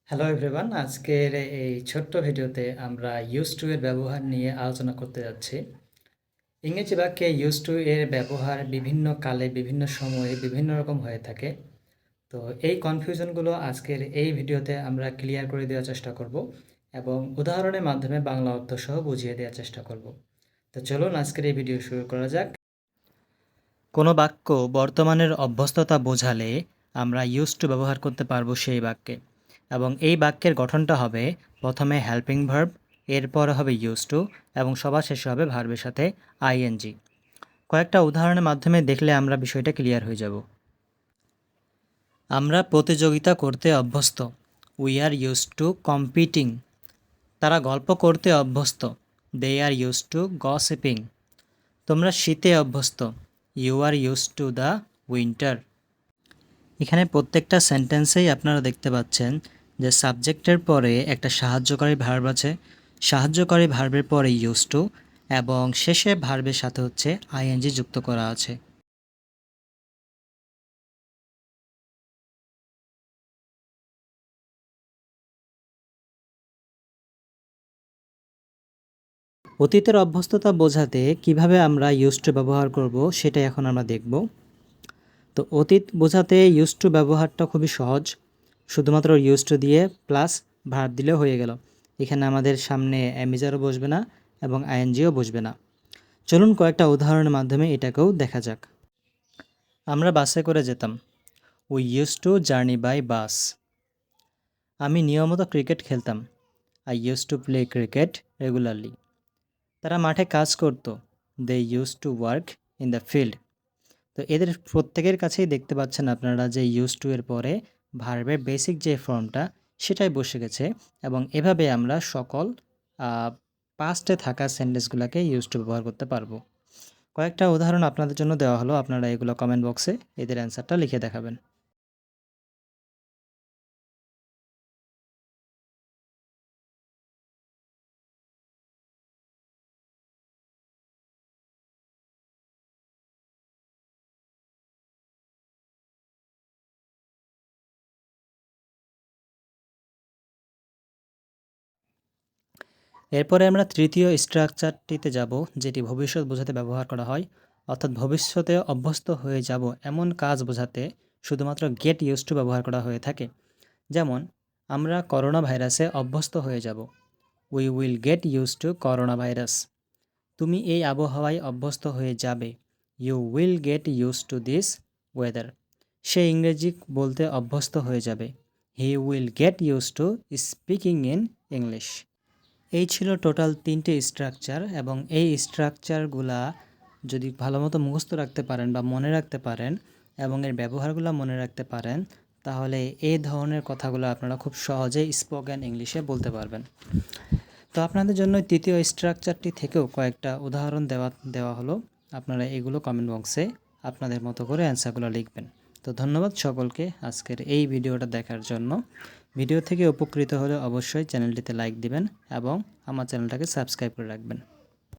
Hello everyone, আজকের এই ছোট্ট ভিডিওতে আমরা ইউজ টু এর ব্যবহার নিয়ে আলোচনা করতে যাচ্ছি। ইংরেজি বাক্যে ইউজ টু এর ব্যবহার বিভিন্ন কালে, বিভিন্ন সময়ে বিভিন্ন রকম হয়ে থাকে। তো এই কনফিউশনগুলো আজকের এই ভিডিওতে আমরা ক্লিয়ার করে দেওয়ার চেষ্টা করব এবং উদাহরণের মাধ্যমে বাংলা অর্থ সহ বুঝিয়ে দেওয়ার চেষ্টা করব। তো চলুন আজকের এই ভিডিও শুরু করা যাক। কোনো বাক্য বর্তমানের অভ্যস্ততা বোঝালে আমরা ইউজ টু ব্যবহার করতে পারবো সেই বাক্যে, এবং এই বাক্যের গঠনটা হবে প্রথমে হেল্পিং ভার্ব, এরপর হবে ইউজ টু এবং সবার শেষে হবে ভার্বের সাথে আইএনজি। কয়েকটা উদাহরণের মাধ্যমে দেখলে আমরা বিষয়টা ক্লিয়ার হয়ে যাব। আমরা প্রতিযোগিতা করতে অভ্যস্ত, we are use to competing. তারা গল্প করতে অভ্যস্ত, they are use to gossiping. তোমরা শীতে অভ্যস্ত, you are use to the winter. এখানে প্রত্যেকটা সেন্টেন্সেই আপনারা দেখতে পাচ্ছেন যে সাবজেক্টের পরে একটা সাহায্যকারী ভার্ব আছে, সাহায্যকারী ভার্বের পরে ইউজ টু এবং শেষে ভার্বের সাথে হচ্ছে আইএনজি যুক্ত করা আছে। অতীতের অভ্যস্ততা বোঝাতে কিভাবে আমরা ইউজ টু ব্যবহার করব সেটাই এখন আমরা দেখব। তো অতীত বোঝাতে ইউজ টু ব্যবহারটা খুবই সহজ, শুধুমাত্র ইউজ টু দিয়ে প্লাস ভার্ব দিলে হয়ে গেল। এখানে আমাদের সামনে অ্যামিজারও বসবে না এবং আইএনজিও বসবে না। চলুন কয়েকটা উদাহরণের মাধ্যমে এটাকেও দেখা যাক। আমরা বাসে করে যেতাম, we use to journey by bus. আমি নিয়মিত ক্রিকেট খেলতাম, I use to play cricket regularly. তারা মাঠে কাজ করত, they use to work in the field. তো এদের প্রত্যেকের কাছেই দেখতে পাচ্ছেন আপনারা যে ইউজ টু এর পরে ভার্বের বেসিক যে ফর্মটা সেটাই বসে গেছে, এবং এভাবে আমরা সকল পাস্টে থাকা সেন্টেন্সগুলোকে ইউজ টু ব্যবহার করতে পারবো। কয়েকটা উদাহরণ আপনাদের জন্য দেওয়া হলো, আপনারা এগুলো কমেন্ট বক্সে এদের অ্যান্সারটা লিখে দেখাবেন। এরপরে আমরা তৃতীয় স্ট্রাকচারটিতে যাব, যেটি ভবিষ্যৎ বোঝাতে ব্যবহার করা হয়, অর্থাৎ ভবিষ্যতে অভ্যস্ত হয়ে যাব এমন কাজ বোঝাতে শুধুমাত্র গেট ইউজ টু ব্যবহার করা হয়ে থাকে। যেমন আমরা করোনা ভাইরাসে অভ্যস্ত হয়ে যাব, we will get used to corona virus. তুমি এই আবহাওয়ায় অভ্যস্ত হয়ে যাবে, you will get used to this weather. সে ইংরেজি বলতে অভ্যস্ত হয়ে যাবে, he will get used to speaking in English. এই ছিল টোটাল 3টে স্ট্রাকচার, এবং এই স্ট্রাকচারগুলা যদি ভালো মতো মুখস্থ রাখতে পারেন বা মনে রাখতে পারেন এবং এর ব্যবহারগুলো মনে রাখতে পারেন, তাহলে এই ধরনের কথাগুলো আপনারা খুব সহজেই স্পোকেন ইংলিশে বলতে পারবেন। তো আপনাদের জন্য তৃতীয় স্ট্রাকচারটি থেকেও কয়েকটা উদাহরণ দেওয়া হলো, আপনারা এগুলো কমেন্ট বক্সে আপনাদের মতো করে অ্যান্সারগুলো লিখবেন। তো ধন্যবাদ সকলকে আজকের এই ভিডিওটা দেখার জন্য। ভিডিও থেকে উপকৃত হলে অবশ্যই চ্যানেলটিতে লাইক দিবেন এবং আমার চ্যানেলটাকে সাবস্ক্রাইব করে রাখবেন।